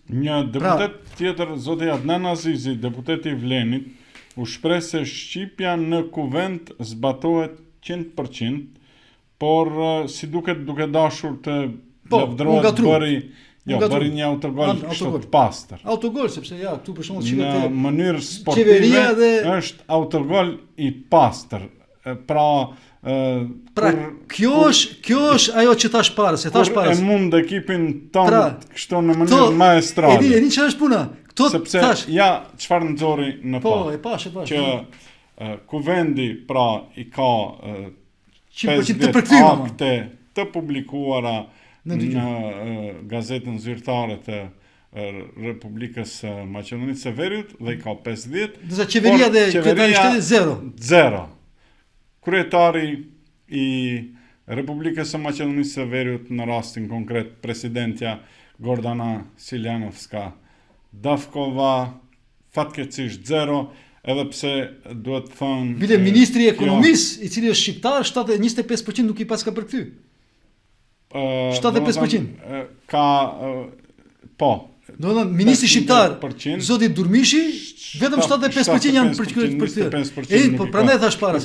Një deputet tjetër, zoti Adnan Azizi, deputeti i Vlenit, u shpreh se shqipja në kuvend zbatohet 100%, por si duket duke dashur të lavdërohet bëri një autogol kështu të pastër. Autogol sepse këtu për shembull në mënyrë sportive është autogol i pastër. Kjo është ajo që thash para, se thash para. E mund ekipin tonë kështu në mënyrë maestrale. E di çfarë është puna. Sepse çfarë nxorri në që kuvendi i ka 50 akte të publikuara në gazetën zyrtare të Republikës Maqedonisë së Veriut dhe i ka 50. Disa qeveria dhe kryetari i shtetit zero. Kryetari i Republikës së Maqedonisë së Veriut, në rastin konkret presidentja Gordana Siljanovska Davkova, fatkeqësisht zero, edhe pse duhet të thonë... Bile ministri i ekonomisë, i cili është shqiptar, 25% nuk i paska përkthy. 75%. Ministri shqiptar, zoti Durmishi, vetëm 75% janë përkthyr. Prandaj thash para.